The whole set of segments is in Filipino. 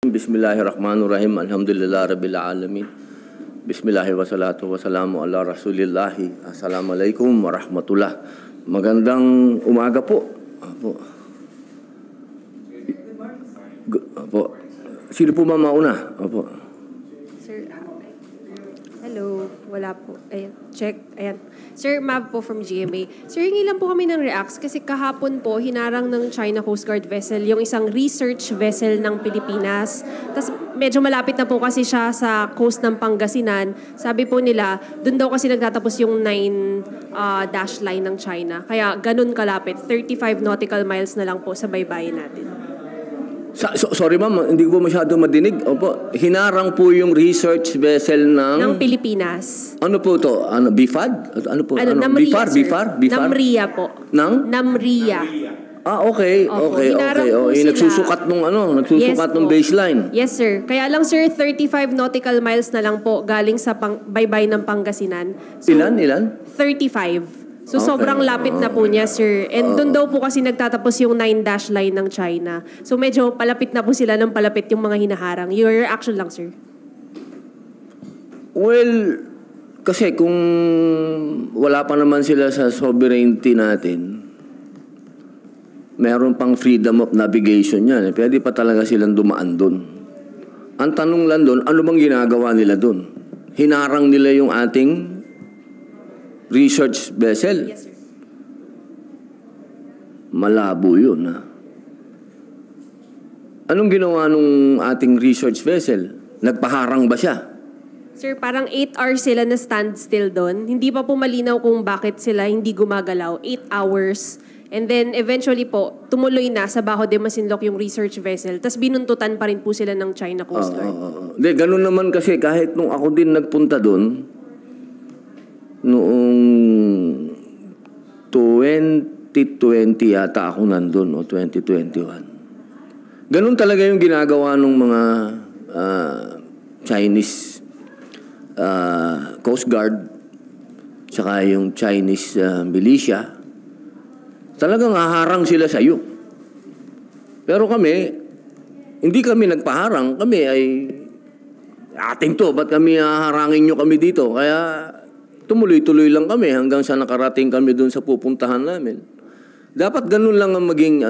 Bismillahirrahmanirrahim. Alhamdulillah Rabbil Alamin. Bismillahi wassalatu wassalamu ala Rasulillahi. Assalamualaikum warahmatullah. Magandang umaga po. Apo. Sino po mauna? Apo. Sir, hello. Wala po. Ayan, check. Ayan. Sir, Mav po from GMA. Sir, hingi lang po kami ng reacts kasi kahapon po, hinarang ng China Coast Guard vessel yung isang research vessel ng Pilipinas. Tapos medyo malapit na po kasi siya sa coast ng Pangasinan. Sabi po nila, doon daw kasi nagtatapos yung 9 dash line ng China. Kaya ganun kalapit. 35 nautical miles na lang po sa baybayin natin. Sorry ma'am, hindi ko masyado madinig. Opo, hinarang po yung research vessel ng Pilipinas. Ano po to? Ano, BIFAD? Ano po? Namria, BIFAR? Namria po. Namria. Okay. Opo, Okay. Nagsusukat nung nung baseline. Yes, sir. Kaya lang, sir, 35 nautical miles na lang po galing sa baybay ng Pangasinan. So, Ilan? 35. So, Okay. sobrang lapit na po niya, sir. And doon daw po kasi nagtatapos yung 9 dash line ng China. So, medyo palapit na po sila ng palapit yung mga hinaharang. Your reaction lang, sir. Well, kasi kung wala pa naman sila sa sovereignty natin, meron pang freedom of navigation yan. Pwede pa talaga silang dumaan doon. Ang tanong lang doon, ano bang ginagawa nila doon? Hinarang nila yung ating research vessel. Yes, sir. Malabo yun, ha? Anong ginawa nung ating research vessel? Nagpaharang ba siya? Sir, parang 8 hours sila na standstill doon. Hindi pa po malinaw kung bakit sila hindi gumagalaw. 8 hours. And then, eventually po, tumuloy na sa Bajo de Masinloc yung research vessel. Tapos binuntutan pa rin po sila ng China Coast Guard. Hindi, ganun naman kasi kahit nung ako din nagpunta doon, noong 2020 yata ako nandun, o 2021. Ganun talaga yung ginagawa ng mga Chinese Coast Guard tsaka yung Chinese militia. Talagang haharang sila sa iyo. Pero kami, hindi kami nagpaharang. Kami ay, ating to, ba't kami haharangin nyo kami dito? Kaya tumuloy-tuloy lang kami hanggang sa nakarating kami doon sa pupuntahan namin. Dapat ganun lang ang maging,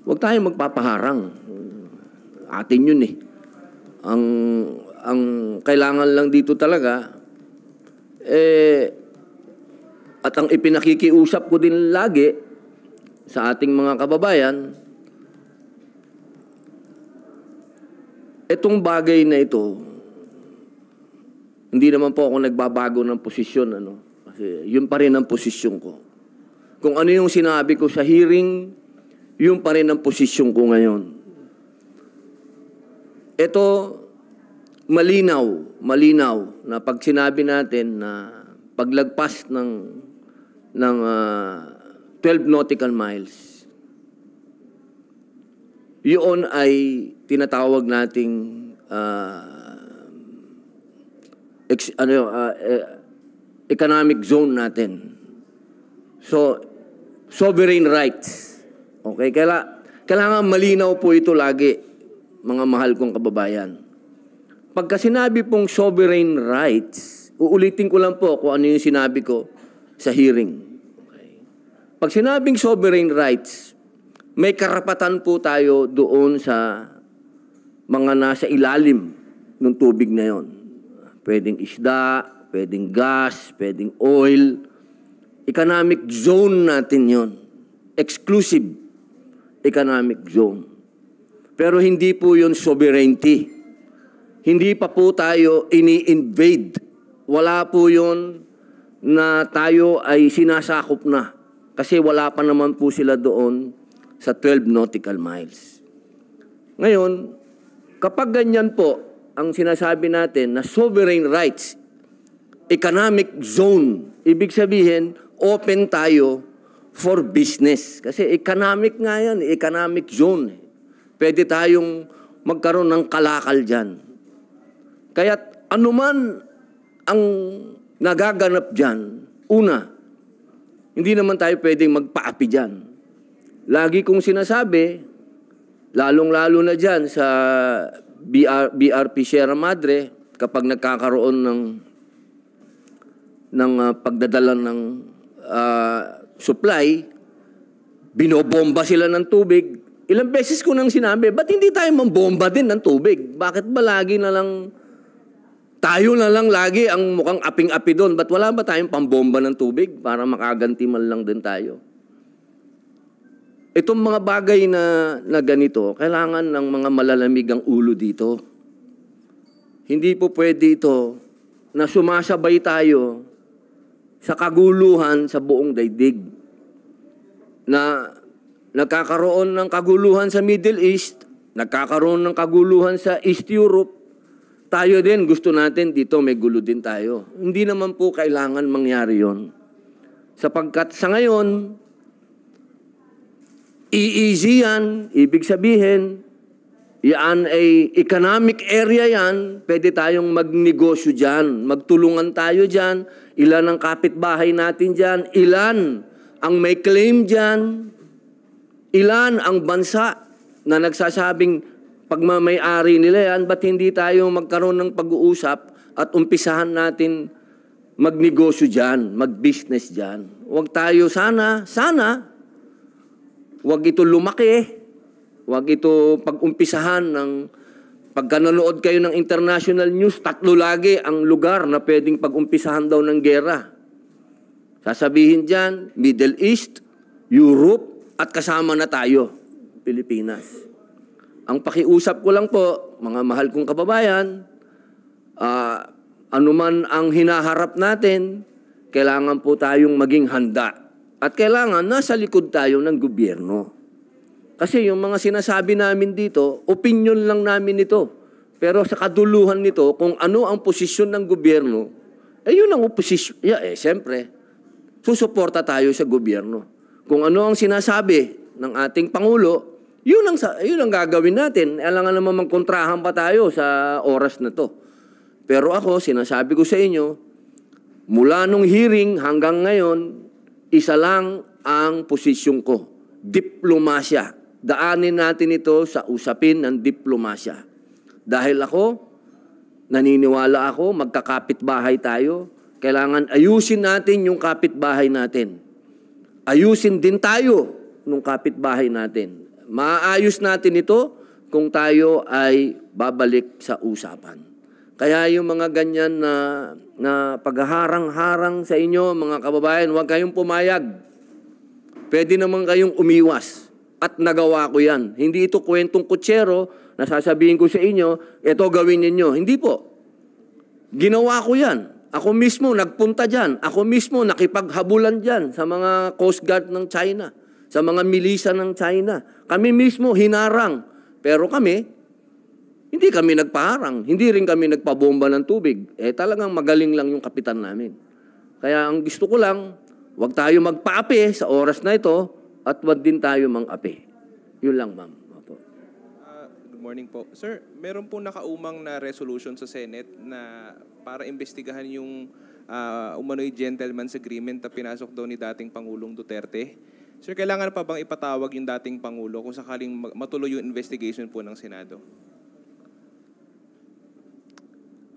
huwag tayong magpapaharang. Atin yun eh. Ang kailangan lang dito talaga, at ang ipinakikiusap ko din lagi sa ating mga kababayan, itong bagay na ito, hindi naman po ako nagbabago ng posisyon, kasi yun pa rin ang posisyon ko. Kung ano yung sinabi ko sa hearing, yun pa rin ang posisyon ko ngayon. Ito, malinaw na pag sinabi natin na paglagpas ng 12 nautical miles, yun ay tinatawag nating economic zone natin. So, sovereign rights. Okay? Kailangan malinaw po ito lagi, mga mahal kong kababayan. Pagka sinabi pong sovereign rights, uulitin ko lang po kung ano yung sinabi ko sa hearing. Okay? Pag sinabing sovereign rights, may karapatan po tayo doon sa mga nasa ilalim ng tubig na yon. Pwedeng isda, pwedeng gas, pwedeng oil. Economic zone natin yon. Exclusive economic zone. Pero hindi po yon sovereignty. Hindi pa po tayo ini-invade. Wala po yon na tayo ay sinasakop na. Kasi wala pa naman po sila doon sa 12 nautical miles. Ngayon, kapag ganyan po, ang sinasabi natin na sovereign rights, economic zone, ibig sabihin, open tayo for business. Kasi economic nga yan, economic zone. Pwede tayong magkaroon ng kalakal dyan. Kaya anuman ang nagaganap dyan, una, hindi naman tayo pwedeng magpaapi dyan. Lagi kong sinasabi, lalong-lalo na dyan sa BRP Sierra Madre, kapag nagkakaroon ng pagdadala ng supply, binobomba sila ng tubig. Ilang beses ko nang sinabi, ba't hindi tayo mambomba din ng tubig? Bakit ba lagi na lang, tayo na lang lagi ang mukhang aping-api doon? Ba't wala ba tayong pambomba ng tubig para makaganti man lang din tayo? Itong mga bagay na ganito, kailangan ng mga malalamig ang ulo dito. Hindi po pwede ito na sumasabay tayo sa kaguluhan sa buong daigdig. Na nagkakaroon ng kaguluhan sa Middle East, nagkakaroon ng kaguluhan sa East Europe, tayo din, gusto natin dito may gulo din tayo. Hindi naman po kailangan mangyari yon. Sapagkat sa ngayon, EEZ yan, ibig sabihin, yan ay economic area yan, pwede tayong magnegosyo dyan, magtulungan tayo dyan, ilan ang kapitbahay natin dyan, ilan ang may claim dyan, ilan ang bansa na nagsasabing pagmamay-ari nila yan, ba't hindi tayo magkaroon ng pag-uusap at umpisahan natin magnegosyo dyan, mag-business dyan. Huwag tayo sana, huwag ito lumaki, huwag ito pag-umpisahan ng pagka nanood kayo ng international news, 3 lagi ang lugar na pwedeng pag-umpisahan daw ng gera. Sasabihin dyan, Middle East, Europe, at kasama na tayo, Pilipinas. Ang pakiusap ko lang po, mga mahal kong kababayan, anuman ang hinaharap natin, kailangan po tayong maging handa. At kailangan nasa likod tayo ng gobyerno. Kasi yung mga sinasabi namin dito, opinion lang namin ito. Pero sa kaduluhan nito, kung ano ang posisyon ng gobyerno, yun ang oposisyon. Siyempre, susuporta tayo sa gobyerno. Kung ano ang sinasabi ng ating Pangulo, yun ang gagawin natin. Alangan naman magkontrahan pa tayo sa oras na to. Pero ako, sinasabi ko sa inyo, mula nung hearing hanggang ngayon, isa lang ang posisyon ko, diplomasya. Daanin natin ito sa usapin ng diplomasya. Dahil ako, naniniwala ako, magkakapitbahay tayo, kailangan ayusin natin yung kapitbahay natin. Ayusin din tayo nung kapitbahay natin. Maayos natin ito kung tayo ay babalik sa usapan. Kaya yung mga ganyan na pagharang-harang sa inyo, mga kababayan, huwag kayong pumayag. Pwede naman kayong umiwas. At nagawa ko yan. Hindi ito kwentong kutsero na sasabihin ko sa inyo, ito gawin ninyo. Hindi po. Ginawa ko yan. Ako mismo nagpunta dyan. Ako mismo nakipaghabulan dyan sa mga Coast Guard ng China, sa mga milisa ng China. Kami mismo hinarang. Pero hindi kami nagpaharang. Hindi rin kami nagpabomba ng tubig. Talagang magaling lang yung kapitan namin. Kaya ang gusto ko lang, huwag tayo magpaapi sa oras na ito at huwag din tayo mang-api. Yun lang, ma'am. Good morning po. Sir, meron po nakaumang na resolution sa Senate na para imbestigahan yung umano'y gentleman's agreement na pinasok daw ni dating Pangulong Duterte. Sir, kailangan pa bang ipatawag yung dating Pangulo kung sakaling matuloy yung investigation po ng Senado?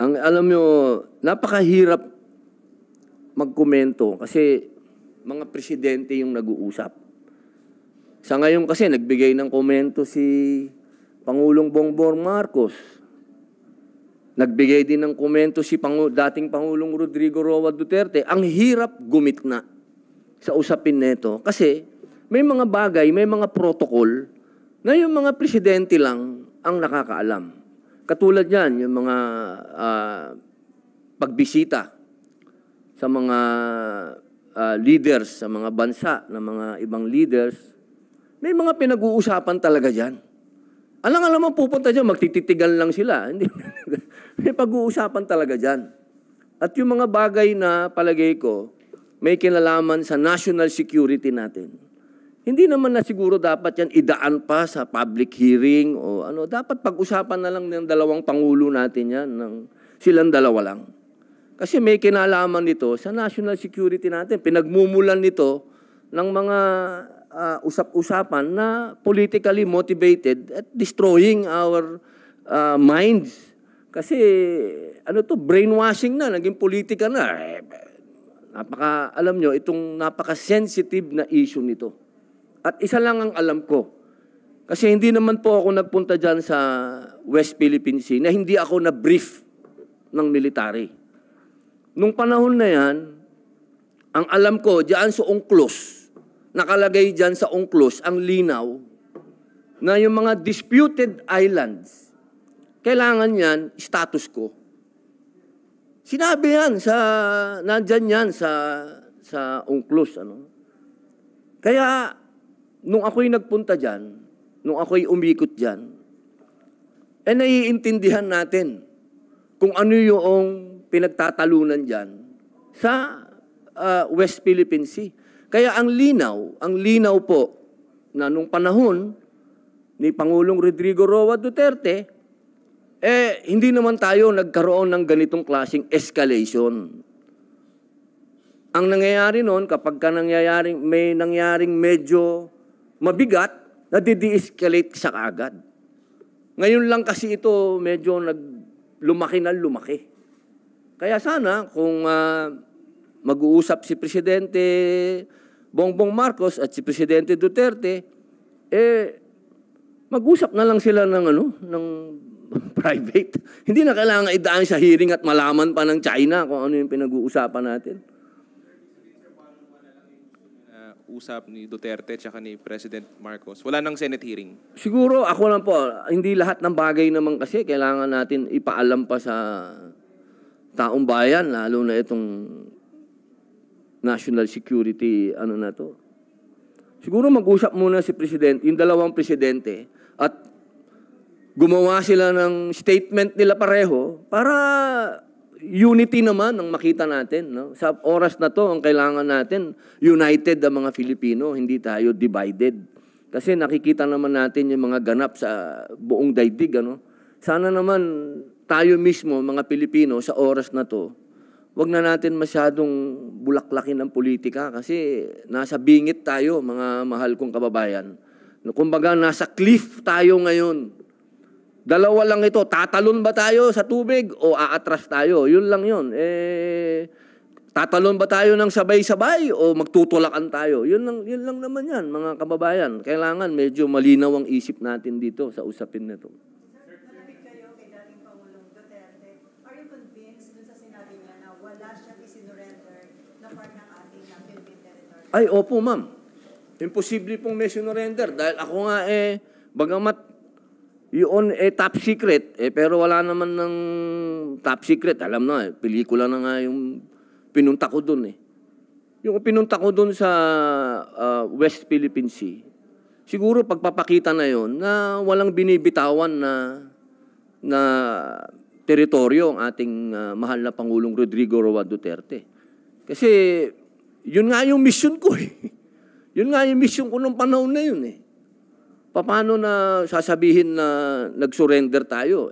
Alam nyo, napakahirap magkomento kasi mga presidente yung nag-uusap. Sa ngayon kasi, nagbigay ng komento si Pangulong Bongbong Marcos. Nagbigay din ng komento si dating Pangulong Rodrigo Roa Duterte. Ang hirap gumitna sa usapin nito kasi may mga bagay, may mga protocol na yung mga presidente lang ang nakakaalam. Katulad yan, yung mga pagbisita sa mga leaders, sa mga bansa, na mga ibang leaders, may mga pinag-uusapan talaga dyan. Alam mo pupunta dyan, magtititigan lang sila. Hindi. May pag-uusapan talaga dyan. At yung mga bagay na palagay ko, may kinalaman sa national security natin. Hindi naman na siguro dapat yan idaan pa sa public hearing o ano. Dapat pag-usapan na lang ng dalawang pangulo natin yan, silang dalawa lang. Kasi may kinalaman nito sa national security natin. Pinagmumulan nito ng mga usap-usapan na politically motivated at destroying our minds. Kasi brainwashing na, naging politika na. Alam nyo, itong napaka-sensitive na issue nito. At isa lang ang alam ko. Kasi hindi naman po ako nagpunta dyan sa West Philippine Sea na hindi ako na-brief ng military. Nung panahon na yan, ang alam ko, dyan sa UNCLOS, nakalagay dyan sa UNCLOS ang linaw na yung mga disputed islands, kailangan yan status quo. Sinabi yan nandyan yan sa UNCLOS. Kaya, nung ako'y nagpunta dyan, nung ako'y umikot dyan, naiintindihan natin kung ano yung pinagtatalunan dyan sa West Philippine Sea. Kaya ang linaw po na nung panahon ni Pangulong Rodrigo Roa Duterte, hindi naman tayo nagkaroon ng ganitong klaseng escalation. Ang nangyayari noon, kapag may nangyaring medyo mabigat, nadi-de-escalate siya kaagad. Ngayon lang kasi ito medyo lumaki na lumaki. Kaya sana kung mag-uusap si Presidente Bongbong Marcos at si Presidente Duterte, mag-usap na lang sila ng private. Hindi na kailangan idaan sa hearing at malaman pa ng China kung ano yung pinag-uusapan natin. Usap ni Duterte at ni President Marcos. Wala nang Senate hearing. Siguro ako lang po, hindi lahat ng bagay naman kasi kailangan natin ipaalam pa sa taong bayan, lalo na itong national security, na to. Siguro mag-usap muna si Presidente, yung dalawang presidente, at gumawa sila ng statement nila pareho para unity naman ang makita natin. No? Sa oras na to, ang kailangan natin, united ang mga Filipino, hindi tayo divided. Kasi nakikita naman natin yung mga ganap sa buong daigdig. Sana naman tayo mismo, mga Pilipino, sa oras na to, wag na natin masyadong bulaklakin ng politika kasi nasa bingit tayo, mga mahal kong kababayan. Kumbaga, nasa cliff tayo ngayon. Dalawa lang ito, tatalon ba tayo sa tubig o aatras tayo? Yun lang yun. Tatalon ba tayo ng sabay-sabay o magtutulakan tayo? Yun lang naman yan, mga kababayan. Kailangan medyo malinaw ang isip natin dito sa usapin na ito. Sir, malapit kayo kay dating Pangulong Duterte. Are you convinced dun sa sinabi niya na wala siyang isinurrender na part ng ating Philippine territory? Ay, opo ma'am. Imposible pong may sinurrender. Dahil ako nga bagamat yun top secret, pero wala naman ng top secret. Alam na, pelikula na nga yung pinunta ko dun Yung pinunta ko dun sa West Philippine Sea, siguro pagpapakita na yon na walang binibitawan na teritoryo ang ating mahal na Pangulong Rodrigo Roa Duterte. Kasi yun nga yung mission ko Yun nga yung mission ko nung panahon na yun Paano na sasabihin na nag-surrender tayo?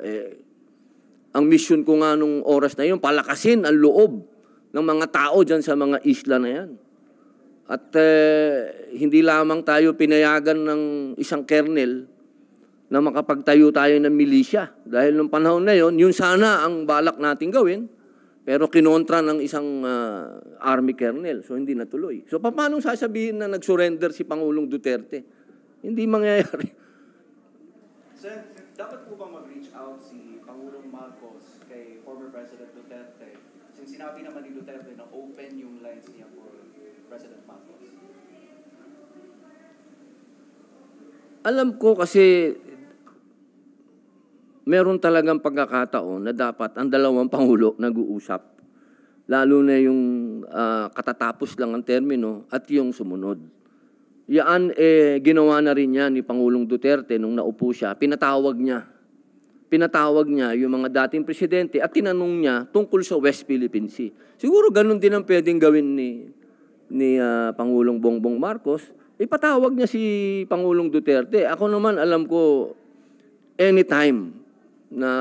Ang mission ko nga nung oras na yun, palakasin ang loob ng mga tao dyan sa mga isla na yan. At hindi lamang tayo pinayagan ng isang kernel na makapagtayo tayo ng milisya. Dahil nung panahon na yun, yun sana ang balak natin gawin, pero kinontra ng isang army kernel. So hindi natuloy. So paano sasabihin na nag-surrender si Pangulong Duterte? Hindi mangyayari. Sir, dapat po bang mag-reach out si Pangulong Marcos kay former President Duterte? Since sinabi naman ni Duterte na open yung lines niya for President Marcos. Alam ko kasi meron talagang pagkakataon na dapat ang dalawang Pangulo nag-uusap. Lalo na yung katatapos lang ang termino at yung sumunod. Yan, ginawa na rin niya ni Pangulong Duterte nung naupo siya. Pinatawag niya yung mga dating presidente at tinanong niya tungkol sa West Philippine Sea. Siguro ganun din ang pwedeng gawin ni Pangulong Bongbong Marcos. Ipatawag niya si Pangulong Duterte. Ako naman, alam ko, anytime na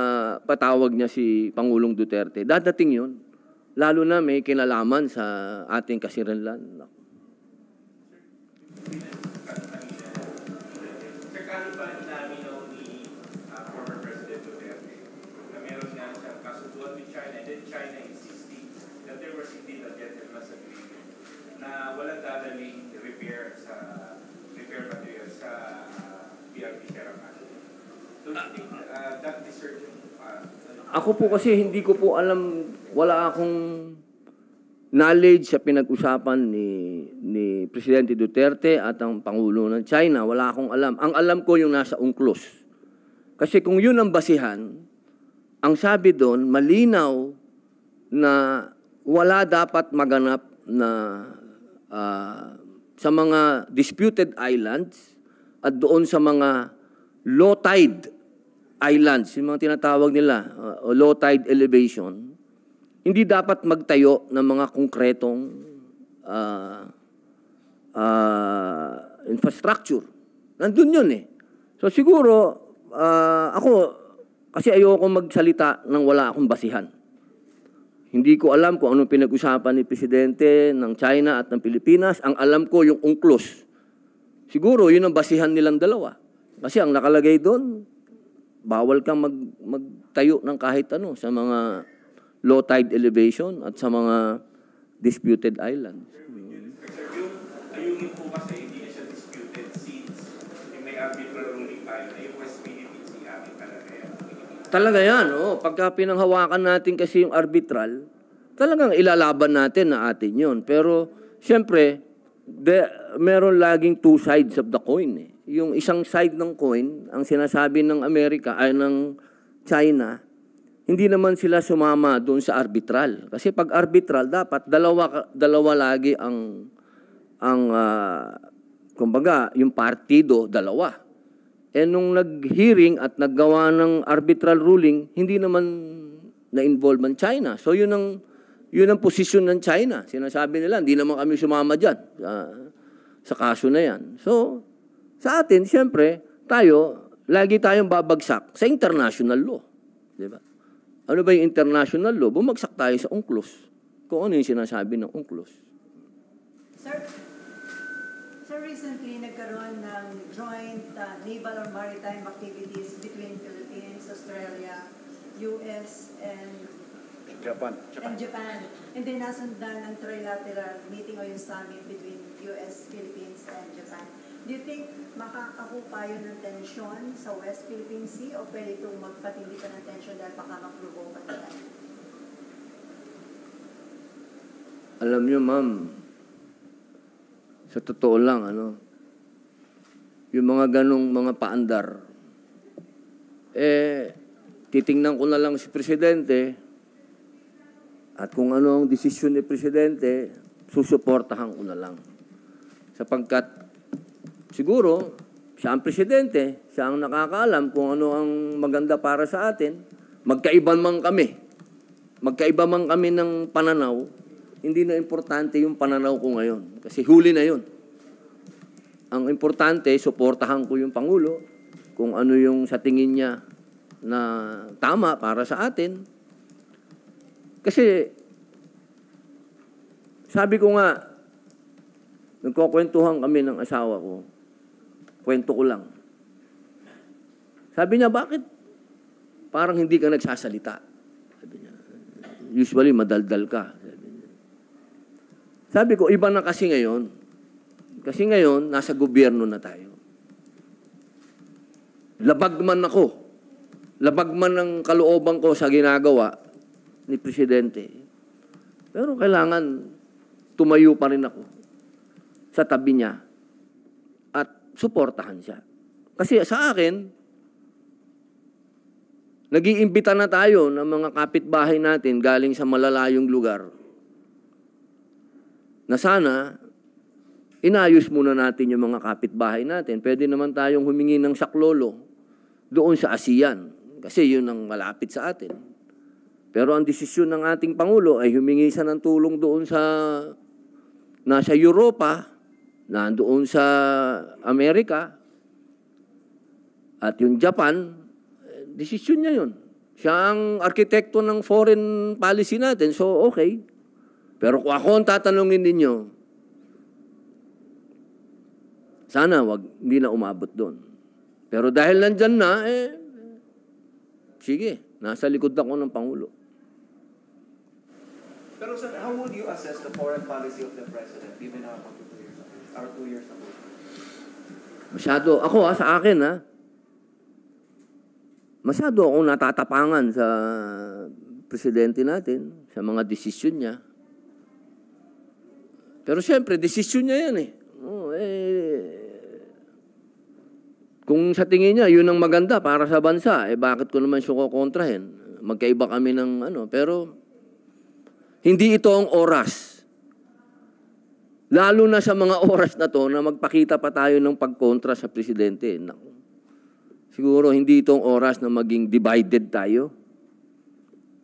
patawag niya si Pangulong Duterte, dadating yun. Lalo na may kinalaman sa ating kasiranlan. Ako po kasi hindi ko po alam, wala akong knowledge sa pinag-usapan ni Presidente Duterte at ang Pangulo ng China. Wala akong alam. Ang alam ko yung nasa UNCLOS. Kasi kung yun ang basihan, ang sabi doon, malinaw na wala dapat maganap na sa mga disputed islands at doon sa mga low tide islands, yung mga tinatawag nila, low tide elevation, hindi dapat magtayo ng mga konkretong infrastructure. Nandun yun eh. So siguro, ako, kasi ayoko magsalita nang wala akong basihan. Hindi ko alam kung anong pinag-usapan ni Presidente ng China at ng Pilipinas. Ang alam ko yung UNCLOS. Siguro, yun ang basihan nilang dalawa. Kasi ang nakalagay doon, bawal kang magtayo ng kahit ano sa mga low tide elevation at sa mga disputed islands. Yung ayungin po kasi hindi na siya disputed since yung may arbitral ruling tayo na yung West Philippines yung amin talaga yan. Talaga yan, oh. Pagka pinanghawakan natin kasi yung arbitral, talagang ilalaban natin na atin yun. Pero, siyempre, meron laging two sides of the coin eh. Yung isang side ng coin, ang sinasabi ng Amerika ay ng China, hindi naman sila sumama doon sa arbitral. Kasi pag arbitral, dapat dalawa lagi kumbaga, yung partido, dalawa. Eh nung nag-hearing at naggawa ng arbitral ruling, hindi naman na-involve ang China. So yun ang posisyon ng China. Sinasabi nila, hindi naman kami sumama dyan sa kaso na yan. So, sa atin, siyempre, lagi tayong babagsak sa international law. Di ba? Ano ba yung international law? Bumagsak tayo sa UNCLOS. Kung ano yung sinasabi ng UNCLOS. Sir, recently nagkaroon ng joint naval or maritime activities between Philippines, Australia, US, and Japan. And then nasundan ng trilateral meeting o yung summit between US, Philippines, and Japan. Do you think makakakupa yun ng tensyon sa West Philippine Sea o pwede itong magpatindi ka ng tensyon dahil baka ma-provoke ka nila? Alam nyo, ma'am, sa totoo lang, yung mga ganong mga paandar, titingnan ko na lang si Presidente at kung ano ang desisyon ni Presidente, susuportahan ko na lang. Sapagkat siguro, siya ang Presidente, siya ang nakakaalam kung ano ang maganda para sa atin. Magkaiba man kami ng pananaw, hindi na importante yung pananaw ko ngayon. Kasi huli na yun. Ang importante, suportahan ko yung Pangulo kung ano yung sa tingin niya na tama para sa atin. Kasi, sabi ko nga, nagkukwentuhan kami ng asawa ko. Kwento ko lang. Sabi niya, bakit parang hindi ka nagsasalita? Sabi niya, usually madaldal ka. Sabi ko, iba na kasi ngayon. Kasi ngayon, nasa gobyerno na tayo. Labag man ako. Labag man ang kalooban ko sa ginagawa ni Presidente. Pero kailangan tumayo pa rin ako sa tabi niya at suportahan siya. Kasi sa akin, nag-iimbita na tayo ng mga kapitbahay natin galing sa malalayong lugar na sana inayos muna natin yung mga kapitbahay natin. Pwede naman tayong humingi ng saklolo doon sa ASEAN kasi yun ang malapit sa atin. Pero ang desisyon ng ating Pangulo ay humingi siya ng tulong doon sa nasa Europa, nandoon sa Amerika, at yung Japan, desisyon niya yun. Siya ang arkitekto ng foreign policy natin, so okay. Pero kung ako ang tatanungin ninyo, sana hindi na umabot doon. Pero dahil nandyan na, sige, nasa likod ako ng Pangulo. Pero sir, how would you assess the foreign policy of the President given our 2 years ago? Masyado, ako sa akin masyado akong natatapangan sa presidente natin, sa mga desisyon niya. Pero siyempre, desisyon niya yan eh. Kung sa tingin niya, yun ang maganda para sa bansa, bakit ko naman siya kukontrahin? Magkaiba kami ng pero hindi ito ang oras. Lalo na sa mga oras na to na magpakita pa tayo ng pagkontra sa presidente. Siguro hindi itong oras na maging divided tayo.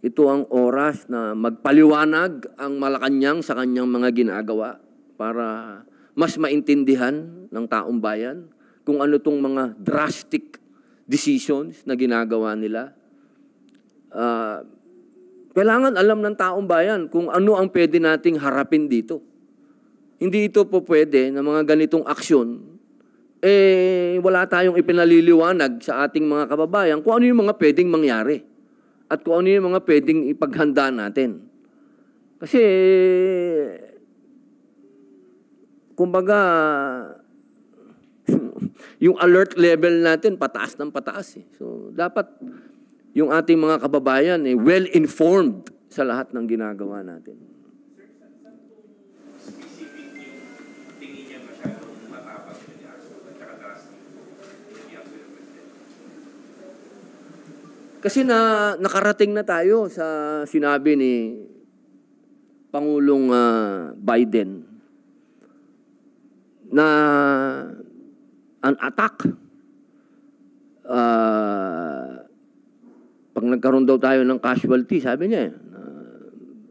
Ito ang oras na magpaliwanag ang Malacanang sa kanyang mga ginagawa para mas maintindihan ng taong bayan kung ano itong mga drastic decisions na ginagawa nila. Kailangan alam ng taong bayan kung ano ang pwede nating harapin dito. Hindi ito po pwede na mga ganitong aksyon, wala tayong ipinaliliwanag sa ating mga kababayan kung ano yung mga pwedeng mangyari at kung ano yung mga pwedeng ipaghanda natin. Kasi, kumbaga, yung alert level natin pataas ng pataas. So, dapat yung ating mga kababayan well-informed sa lahat ng ginagawa natin. Specific yung tingin niya masyadong matapang yun ni Arso at saka drastic yung president? Kasi nakarating na tayo sa sinabi ni Pangulong Biden na an attack pag nagkaroon daw tayo ng casualty, sabi niya,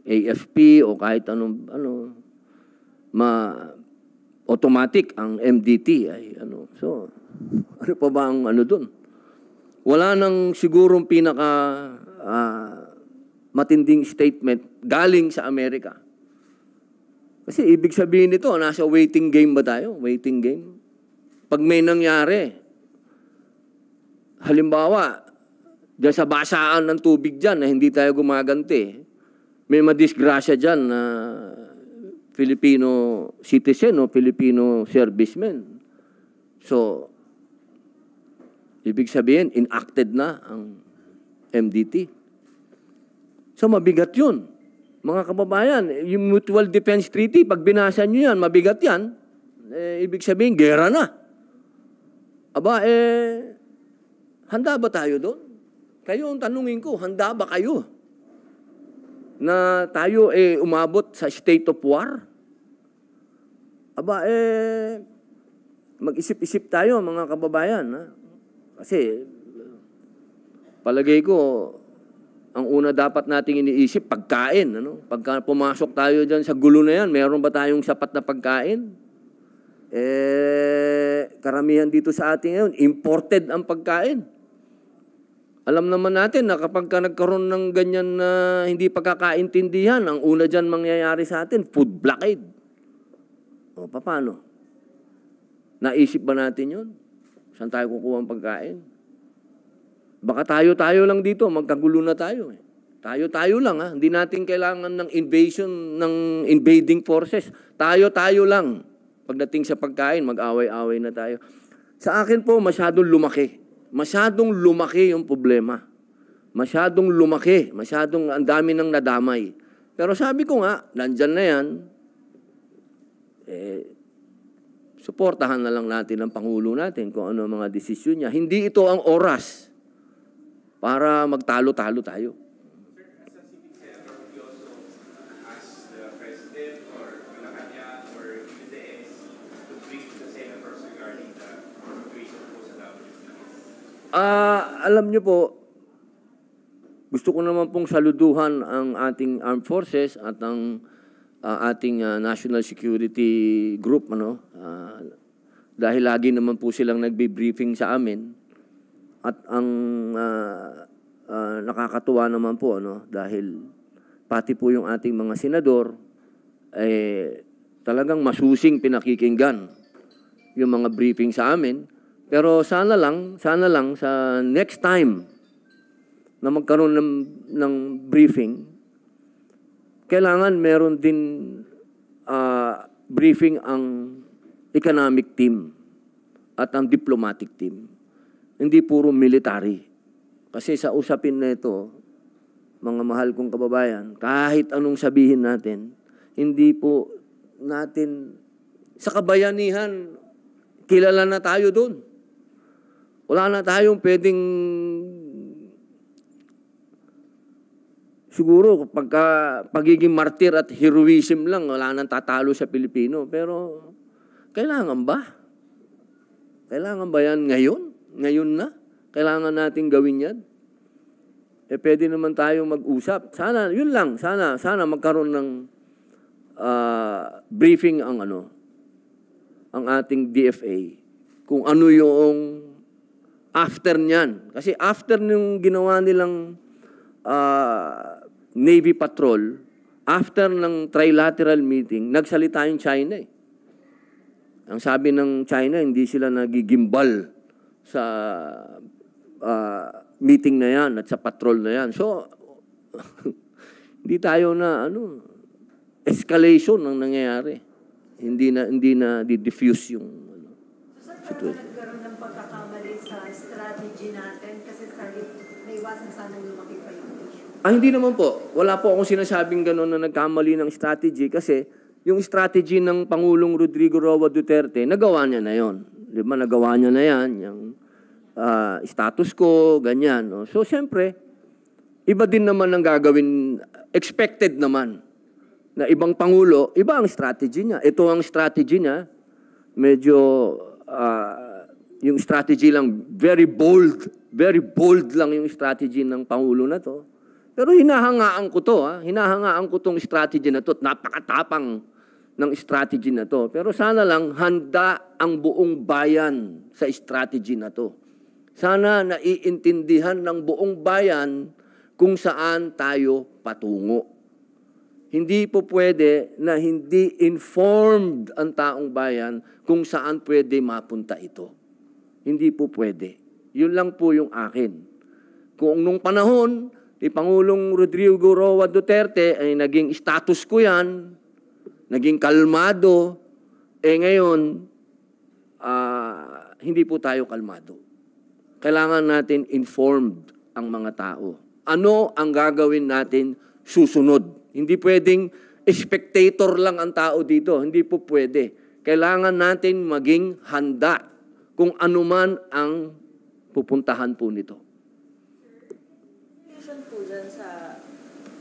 AFP o kahit anong automatic ang MDT ay So, ano pa ba ang doon? Wala nang sigurong pinaka matinding statement galing sa Amerika. Kasi ibig sabihin nito, nasa waiting game ba tayo? Waiting game. Pag may nangyari, halimbawa, dyan sa basaan ng tubig dyan na hindi tayo gumaganti, may madisgrasya dyan na Filipino citizen o Filipino serviceman. So, ibig sabihin, enacted na ang MDT. So, mabigat yun. Mga kababayan, yung Mutual Defense Treaty, pag binasa nyo yan, mabigat yan, ibig sabihin, gera na. Aba, handa ba tayo doon? Kayo ang tanungin ko, handa ba kayo na tayo umabot sa state of war? Aba, mag-isip-isip tayo mga kababayan. Ha? Kasi, palagay ko, ang una dapat nating iniisip, pagkain. Pagka pumasok tayo dyan sa gulo na yan, meron ba tayong sapat na pagkain? Karamihan dito sa atin ngayon, imported ang pagkain. Alam naman natin na kapag nagkaroon ng ganyan na hindi pagkakaintindihan, ang una dyan mangyayari sa atin, food blockade. O, paano? Naisip ba natin yun? Saan tayo kukuha ang pagkain? Baka tayo-tayo lang dito, magkagulo na tayo. Tayo-tayo lang. Ha? Hindi natin kailangan ng invasion, ng invading forces. Tayo-tayo lang. Pagdating sa pagkain, mag-away-away na tayo. Sa akin po, masyadong lumaki. Masyadong lumaki yung problema. Masyadong lumaki. Masyadong ang dami ng nadamay. Pero sabi ko nga, nandyan na yan, suportahan na lang natin ang Pangulo natin kung ano mga desisyon niya. Hindi ito ang oras para magtalo-talo tayo. Sir, as a civic senator, we also ask the President or Malacanang or even the NC to brief the senators regarding the situation po sa WPS. Alam niyo po, gusto ko naman pong saluduhan ang ating armed forces at ang ating national security group, dahil lagi naman po silang nagbe-briefing sa amin. At ang nakakatuwa naman po, dahil pati po yung ating mga senador, talagang masusing pinakikinggan yung mga briefing sa amin. Pero sana lang sa next time na magkaroon ng briefing, kailangan meron din briefing ang economic team at ang diplomatic team. Hindi puro military. Kasi sa usapin na ito, mga mahal kong kababayan, kahit anong sabihin natin, hindi po natin, sa kabayanihan, kilala na tayo doon. Wala na tayong pwedeng, siguro, pagiging martir at heroism lang, wala nang tatalo sa Pilipino. Pero, kailangan ba? Kailangan ba yan ngayon? Ngayon na? Kailangan natin gawin yan? Pwede naman tayong mag-usap. Sana, yun lang, sana magkaroon ng briefing ang ating DFA kung ano yung after niyan. Kasi after nung ginawa nilang Navy Patrol, after ng trilateral meeting, nagsalita yung China eh. Ang sabi ng China, hindi sila nagigimbal sa meeting na yan at sa patrol na yan. So, hindi tayo na, escalation ang nangyayari. Hindi na di-diffuse yung situation. Nagkaroon ng pagkakamali sa strategy natin kasi may iwasan sana lumaki pa yung issue. Hindi naman po. Wala po akong sinasabing gano'n na nagkamali ng strategy kasi yung strategy ng Pangulong Rodrigo Roa Duterte, nagawa niya na yon. Di ba? Nagawa niya na yan. Yung status quo, ganyan. No? So, siyempre, iba din naman ang gagawin, expected naman na ibang Pangulo, iba ang strategy niya. Ito ang strategy niya, medyo, yung strategy lang, very bold lang yung strategy ng Pangulo na to. Pero hinahangaan ko to, hinahangaan ko tong strategy na to, napakatapang ng strategy na to. Pero sana lang, handa ang buong bayan sa strategy na to. Sana naiintindihan ng buong bayan kung saan tayo patungo. Hindi po pwede na hindi informed ang taong bayan kung saan pwede mapunta ito. Hindi po pwede. Yun lang po yung akin. Kung nung panahon ni Pangulong Rodrigo Roa Duterte ay naging status ko yan, naging kalmado, ngayon, hindi po tayo kalmado. Kailangan natin informed ang mga tao. Ano ang gagawin natin susunod? Hindi pwedeng spectator lang ang tao dito. Hindi po pwede. Kailangan natin maging handa kung anuman ang pupuntahan po nito. Relation po dyan sa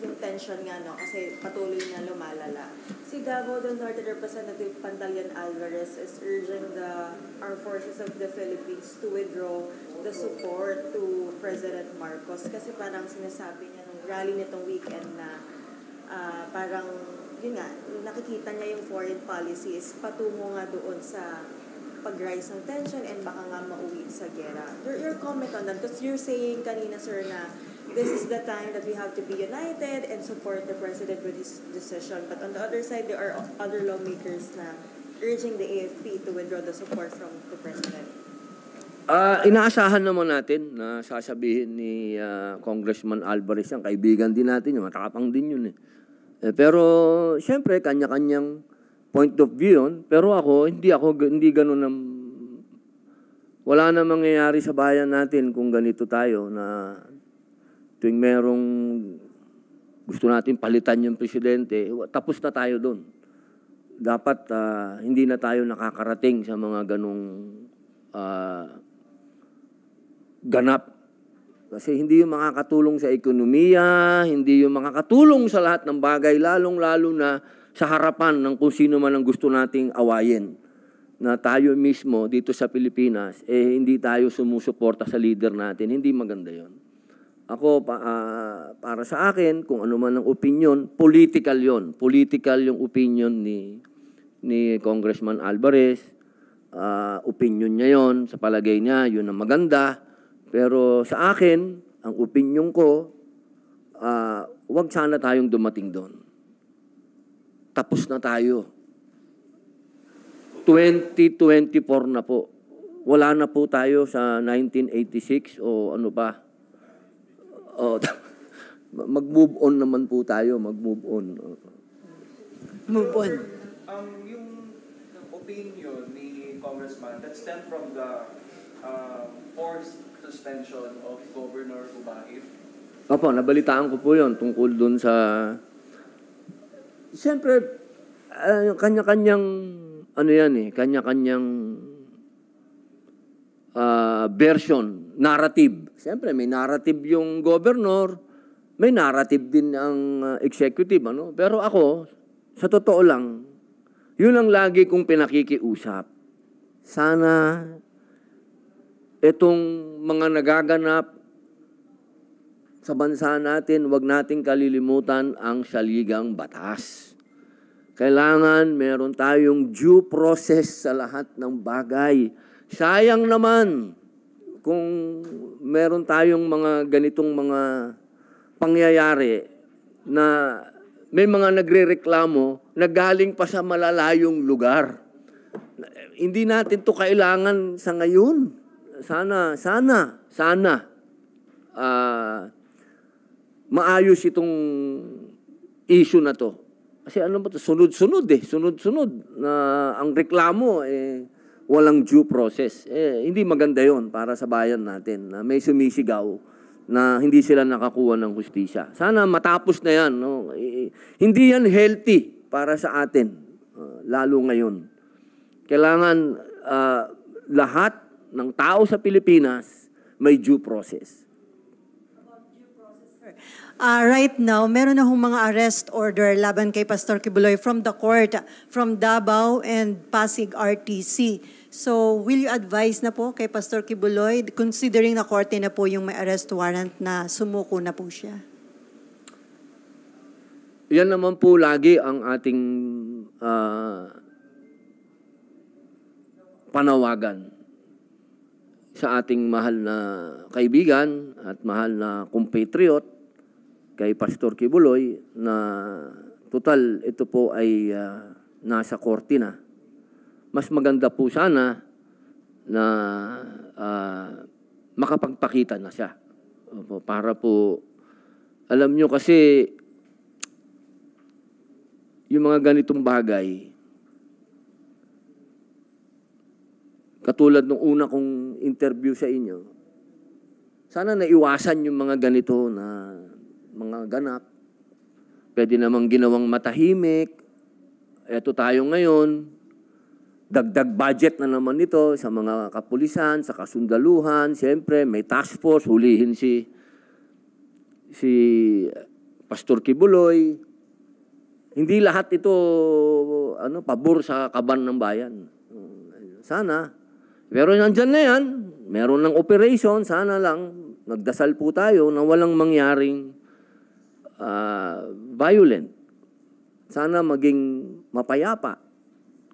yung tension nga, no? Kasi patuloy na lumalala. Si Davao del Norte Representative Pantaleon Alvarez is urging the Armed Forces of the Philippines to withdraw the support to President Marcos. Kasi parang sinasabi niya nung rally nitong weekend na parang, yun nga, nakikita niya yung foreign policy is patungo nga doon sa pag-rise ng tension and baka nga mauwi sa gera. Your comment on that, because you're saying kanina, sir, na this is the time that we have to be united and support the President with his decision. But on the other side, there are other lawmakers na urging the AFP to withdraw the support from the President. Inaasahan naman natin na sasabihin ni Congressman Alvarez yan, kaibigan din natin yun, matakapang din yun eh. Pero siyempre, kanya-kanyang point of view yun. Pero hindi ganun wala na mangyayari sa bayan natin kung ganito tayo na tuwing merong gusto natin palitan yung presidente, tapos na tayo doon. Dapat hindi na tayo nakakarating sa mga ganong ganap. Kasi hindi yung makakatulong sa ekonomiya, hindi yung makakatulong sa lahat ng bagay, lalong-lalo na sa harapan ng kung sino man ang gusto nating awayin. Na tayo mismo dito sa Pilipinas, hindi tayo sumusuporta sa leader natin. Hindi maganda yon. Ako, para sa akin, kung ano man ang opinion, political yon. Political yung opinion ni Congressman Alvarez. Opinion niya yon. Sa palagay niya, yun ang maganda. Pero sa akin, ang opinion ko, wag sana tayong dumating doon. Tapos na tayo. 2024 na po. Wala na po tayo sa 1986 o ano ba. Mag-move on naman po tayo. Mag-move on. Move on. Yung opinion ni Congressman that stemmed from the suspension of Governor Ubaid? Opo, nabalitaan ko po yun tungkol dun sa... Siyempre, kanya-kanyang, ano yan eh, kanya-kanyang version, narrative. Siyempre, may narrative yung governor, may narrative din ang executive, ano? Pero ako, sa totoo lang, yun ang lagi kong pinakikiusap. Sana itong mga nagaganap sa bansa natin, wag nating kalilimutan ang saligang batas. Kailangan meron tayong due process sa lahat ng bagay. Sayang naman kung meron tayong mga ganitong mga pangyayari na may mga nagrereklamo na galing pa sa malalayong lugar. Hindi natin to kailangan sa ngayon. Sana maayos itong issue na to. Kasi ano ba to? Sunod-sunod eh. Sunod-sunod na ang reklamo walang due process. Hindi maganda yon para sa bayan natin na may sumisigaw na hindi sila nakakuha ng hustisya. Sana matapos na yan. No? Hindi yan healthy para sa atin. Lalo ngayon. Kailangan lahat ng tao sa Pilipinas may due process. Right now, meron na hong mga arrest order laban kay Pastor Kibuloy from the court, from Davao and Pasig RTC. So, will you advise na po kay Pastor Kibuloy, considering na korte na po yung may arrest warrant na sumuko na po siya? Yan naman po lagi ang ating panawagan sa ating mahal na kaibigan at mahal na compatriot kay Pastor Kibuloy na total ito po ay nasa korte na. Mas maganda po sana na makapagpakita na siya. Para po, alam nyo kasi yung mga ganitong bagay, katulad nung una kong interview sa inyo, sana naiwasan yung mga ganito na mga ganap. Pwede namang ginawang matahimik. Eto tayo ngayon, dagdag budget na naman ito sa mga kapulisan, sa kasundaluhan. Siyempre, may task force, hulihin si Pastor Kibuloy. Hindi lahat ito pabor sa kaban ng bayan. Sana. Pero nandyan na yan. Meron ng operation. Sana lang, nagdasal po tayo na walang mangyaring violent. Sana maging mapayapa.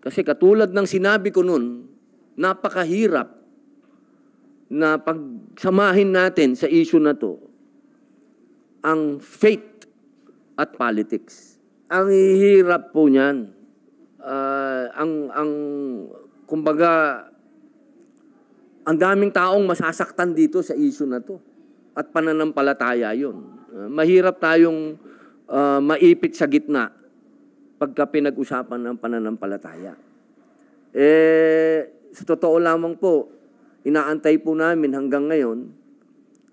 Kasi katulad ng sinabi ko nun, napakahirap na pagsamahin natin sa issue na to ang faith at politics. Ang hirap po niyan. Kumbaga, ang daming taong masasaktan dito sa issue na to. At pananampalataya yun. Mahirap tayong maipit sa gitna pagka pinag-usapan ng pananampalataya. Sa totoo lamang po, inaantay po namin hanggang ngayon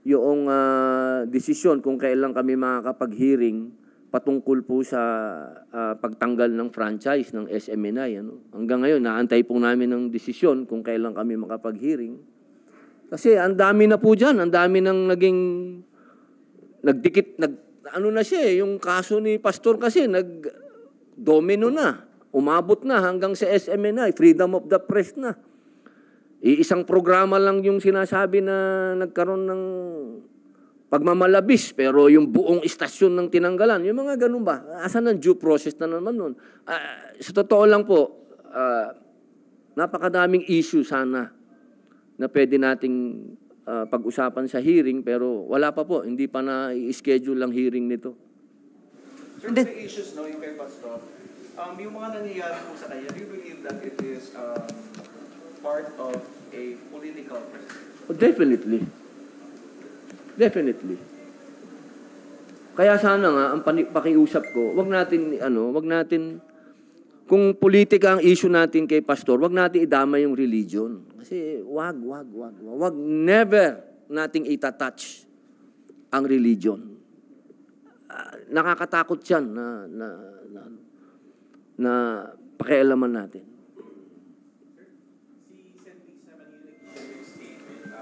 yung desisyon kung kailan kami makakapag-hearing patungkol po sa pagtanggal ng franchise ng SMNI. Hanggang ngayon, naantay po namin ng desisyon kung kailan kami makapag-hearing. Kasi ang dami na po dyan, ang dami nang naging nagdikit, na siya yung kaso ni Pastor kasi, domino na, umabot na hanggang sa SMNI, freedom of the press na. Isang programa lang yung sinasabi na nagkaroon ng pagmamalabis, pero yung buong istasyon ng tinanggalan, yung mga ganun ba? Asan ang due process na naman nun? Sa totoo lang po, napakadaming issue sana na pwede nating pag-usapan sa hearing, pero wala pa po, hindi pa na-schedule ang hearing nito. Sir, may issues, no, yung kay Pastor. Yung mga nangyayari po sa kanya, do you believe that it is part of a political process? Oh, definitely. Definitely. Kaya sana nga, ang pakiusap ko, wag natin, kung politika ang issue natin kay Pastor, wag natin idama yung religion. Kasi wag, never nating itatouch ang religion. Nakakatakot yan na pakialaman natin. Si Sen. Liz naman yung nag-issue statement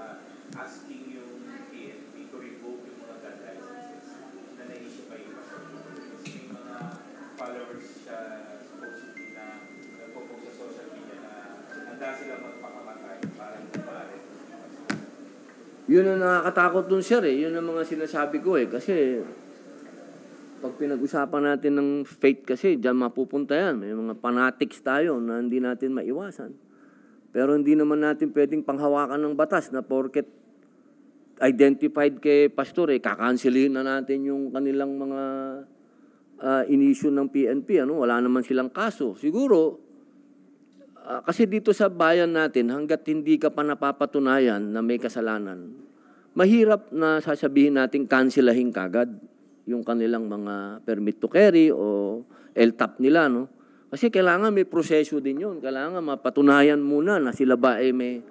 asking yung PNP to revoke yung mga gun licenses na na-issue pa yung pastor. Kasi may mga followers siya supposedly na nagpo-post sa social media na handa sila magpakamatay para hindi maaari. Yun ang nakakatakot dun, sir, eh. Yun ang mga sinasabi ko, eh. Kasi pag pinag-usapan natin ng faith kasi, dyan mapupunta yan. May mga fanatics tayo na hindi natin maiwasan. Pero hindi naman natin pwedeng panghawakan ng batas na porket identified kay pastor, eh, kakanselihin na natin yung kanilang mga in-issue ng PNP. Ano? Wala naman silang kaso. Siguro, kasi dito sa bayan natin, hanggat hindi ka pa napapatunayan na may kasalanan, mahirap na sasabihin natin kanselahin kagad yung kanilang mga permit to carry o LTAP nila, no? Kasi kailangan may proseso din yun. Kailangan mapatunayan muna na sila ba ay may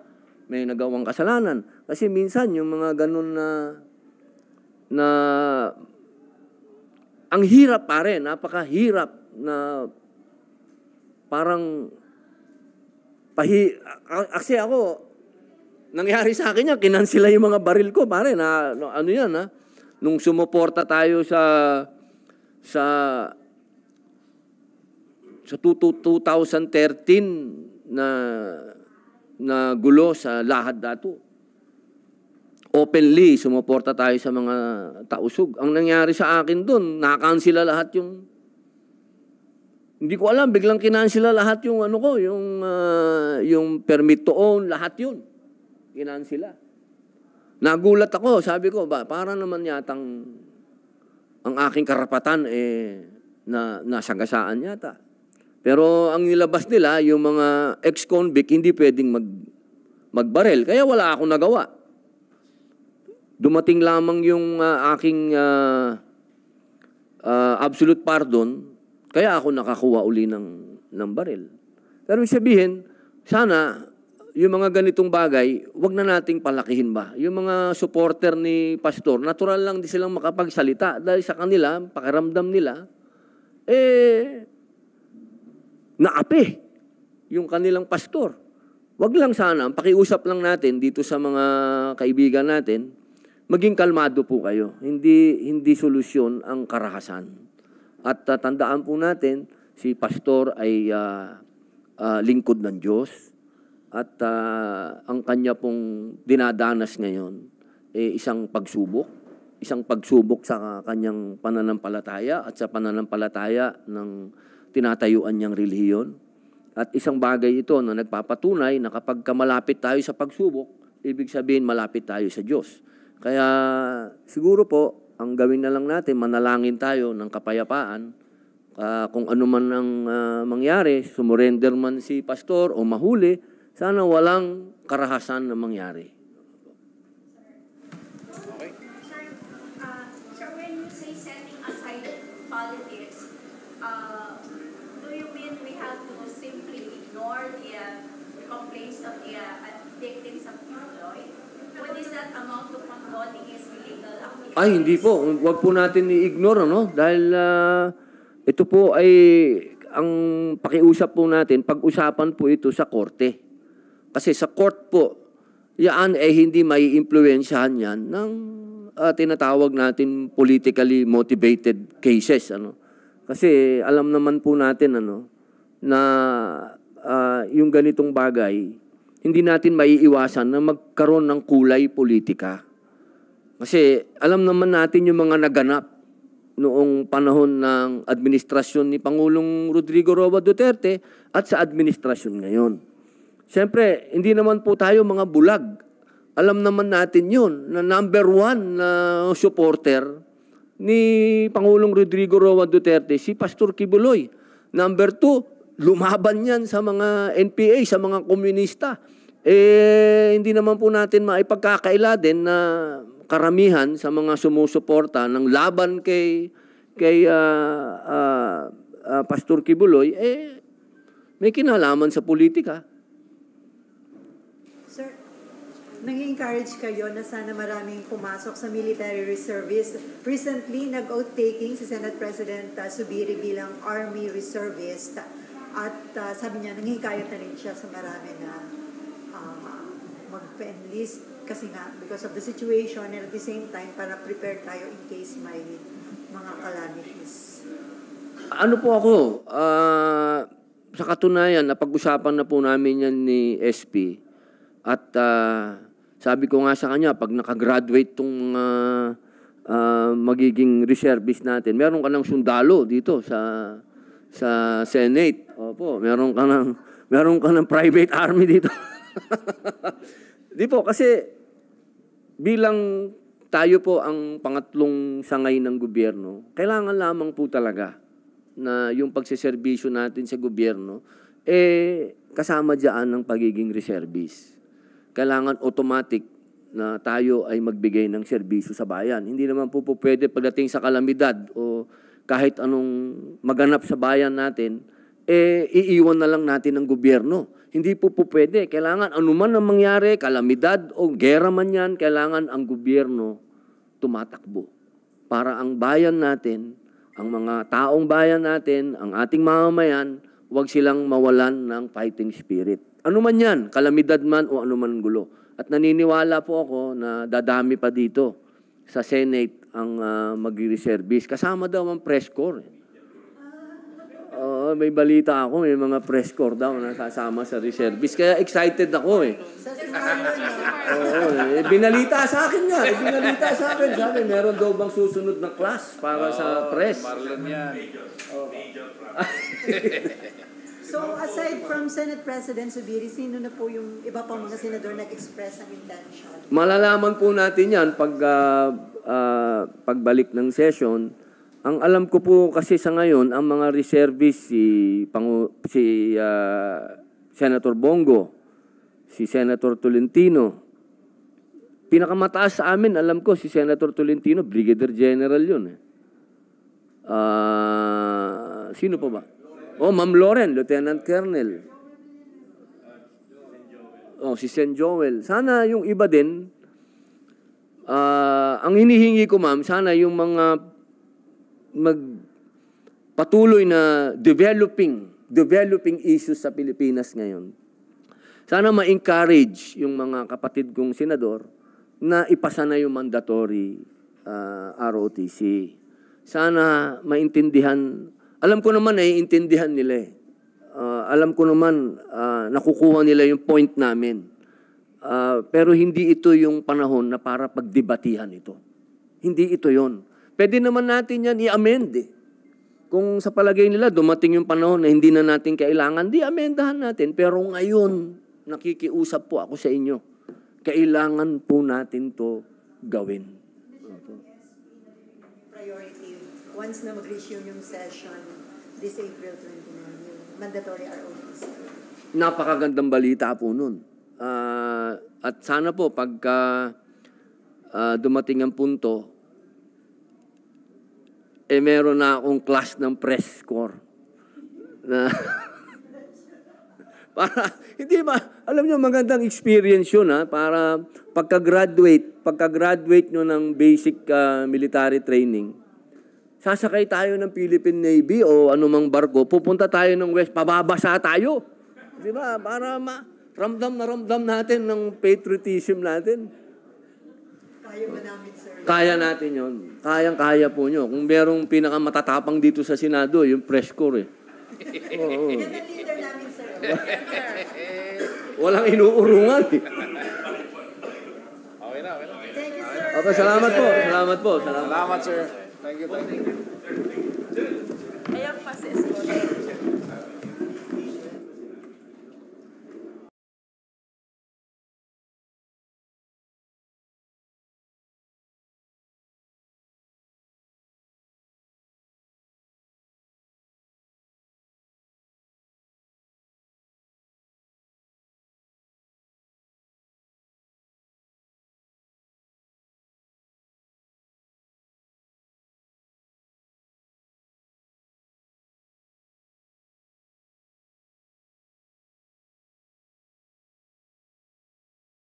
nagawang kasalanan. Kasi minsan yung mga ganun na ang hirap pare, napakahirap na parang kasi ako, nangyari sa akin yan, kinansila yung mga baril ko, pare, na ano yan, ha? Nung sumuporta tayo sa 2013 na gulo sa Lahad Datu. Openly, sumuporta tayo sa mga tausug. Ang nangyari sa akin doon, nakansila lahat yung... Hindi ko alam, biglang kinansila lahat yung ano ko, yung permit to own, lahat yun. Kinansila. Nagulat ako, sabi ko, para naman yatang ang aking karapatan na nasagasaan yata. Pero ang nilabas nila, yung mga ex-convict, hindi pwedeng magbarel. Kaya wala akong nagawa. Dumating lamang yung aking absolute pardon, kaya ako nakakuha uli ng barel. Pero sabihin, sana yung mga ganitong bagay, wag na nating palakihin ba? Yung mga supporter ni pastor, natural lang di silang makapagsalita dahil sa kanila, pakiramdam nila, naapi yung kanilang pastor. Wag lang sana, pakiusap lang natin dito sa mga kaibigan natin, maging kalmado po kayo. Hindi solusyon ang karahasan. At tandaan po natin, si pastor ay lingkod ng Diyos. At ang kanya pong dinadanas ngayon isang pagsubok sa kanyang pananampalataya at sa pananampalataya ng tinatayuan niyang relihiyon. At isang bagay ito na nagpapatunay na kapag malapit tayo sa pagsubok, ibig sabihin malapit tayo sa Diyos. Kaya siguro po, ang gawin na lang natin, manalangin tayo ng kapayapaan. Kung ano man ang mangyari, sumurrender man si pastor o mahuli, sana walang karahasan na mangyari. Okay. Sir, when you say setting aside politics, do you mean we have to simply ignore the complaints of the victims of Kibuloy? Would this not amount to condoning his illegal activities? Ay, hindi po. Huwag po natin i-ignore, no? Dahil ito po ay ang pakiusap po natin, pag-usapan po ito sa korte. Kasi sa court po, yan hindi may impluwensyahan yan ng tinatawag natin politically motivated cases. Ano? Kasi alam naman po natin na yung ganitong bagay, hindi natin maiiwasan na magkaroon ng kulay politika. Kasi alam naman natin yung mga naganap noong panahon ng administrasyon ni Pangulong Rodrigo Roa Duterte at sa administrasyon ngayon. Siyempre, hindi naman po tayo mga bulag. Alam naman natin yun, na number 1 na supporter ni Pangulong Rodrigo Roa Duterte, si Pastor Kibuloy. Number 2, lumaban yan sa mga NPA, sa mga komunista. Hindi naman po natin maipagkakaila din na karamihan sa mga sumusuporta ng laban kay Pastor Kibuloy, may kinalaman sa politika. Sir, nang-encourage kayo na sana maraming pumasok sa military reservist. Recently, nag-oath-taking si Senate President Zubiri bilang Army Reservist. At sabi niya, nanghihikayat na rin siya sa marami na mag-enlist kasi nga, because of the situation, and at the same time, para prepare tayo in case may mga calamities. Ano po ako, sa katunayan, napag-usapan na po namin yan ni SP. At sabi ko nga sa kanya, pag nakagraduate tong magiging reservist natin, meron ka ng sundalo dito sa Senate. Opo, meron ka ng private army dito. Di po, kasi bilang tayo po ang pangatlong sangay ng gobyerno, kailangan lamang po talaga na yung pagsiservisyo natin sa gobyerno, kasama dyan ng pagiging reservist. Kailangan automatic na tayo ay magbigay ng serbisyo sa bayan. Hindi naman po pwede pagdating sa kalamidad o kahit anong maganap sa bayan natin, iiwan na lang natin ng gobyerno. Hindi po pwede. Kailangan anuman ang mangyari, kalamidad o gera man yan, kailangan ang gobyerno tumatakbo. Para ang bayan natin, ang mga taong bayan natin, ang ating mamamayan, huwag silang mawalan ng fighting spirit. Ano man yan, kalamidad man o anuman gulo. At naniniwala po ako na dadami pa dito sa Senate ang mag-reservist. Kasama daw ang press corps. May balita ako, may mga press corps daw na sasama sa reservist. Kaya excited ako eh. Binalita sa akin nga. Binalita sa akin. Sabi, meron daw bang susunod na class para sa press? Marlon yan. So, aside from Senate President Zubiri, sino na po yung iba pang mga senador nag-express ng intention? Malalaman po natin yan pag pagbalik ng session. Ang alam ko po kasi sa ngayon, ang mga reservist, si Senator Bongo, si Senator Tolentino. Pinakamataas sa amin, alam ko, si Senator Tolentino, Brigadier General yun. Sino pa ba? Ma'am Loren, Lieutenant Colonel. Si Sen Joel. Sana yung iba din, ang hinihingi ko, ma'am, sana yung mga patuloy na developing issues sa Pilipinas ngayon. Sana ma-encourage yung mga kapatid kong senador na ipasa na yung mandatory ROTC. Sana maintindihan. Alam ko naman naiintindihan nila eh. Alam ko naman nakukuha nila yung point namin. Pero hindi ito yung panahon na para pagdebatihan ito. Hindi ito yon. Pwede naman natin yan i-amend eh. Kung sa palagay nila dumating yung panahon na hindi na natin kailangan, di-amendahan natin. Pero ngayon, nakikiusap po ako sa inyo. Kailangan po natin to gawin. Priority, once na mag-resume yung session, this April 29, yung mandatory ROTC. Napakagandang balita po nun. At sana po, pagka dumating ang punto, meron na akong class ng press corps. Na para, hindi ba, alam nyo, magandang experience yun, para pagka-graduate nyo ng basic military training, sasakay tayo ng Philippine Navy o anumang barko, pupunta tayo ng West, pababasa tayo. Di ba? Para ramdam natin ng patriotism natin. Kaya ba namin, sir? Kaya natin yun. Kayang-kaya po nyo. Kung merong pinakamatatapang dito sa Senado, yung press corps eh. Oo. Yan ang leader namin, sir. Walang inuurungan eh. Okay na. Thank you, sir. Okay, salamat po. Salamat, sir. Thank you. Ayan pa si Escote.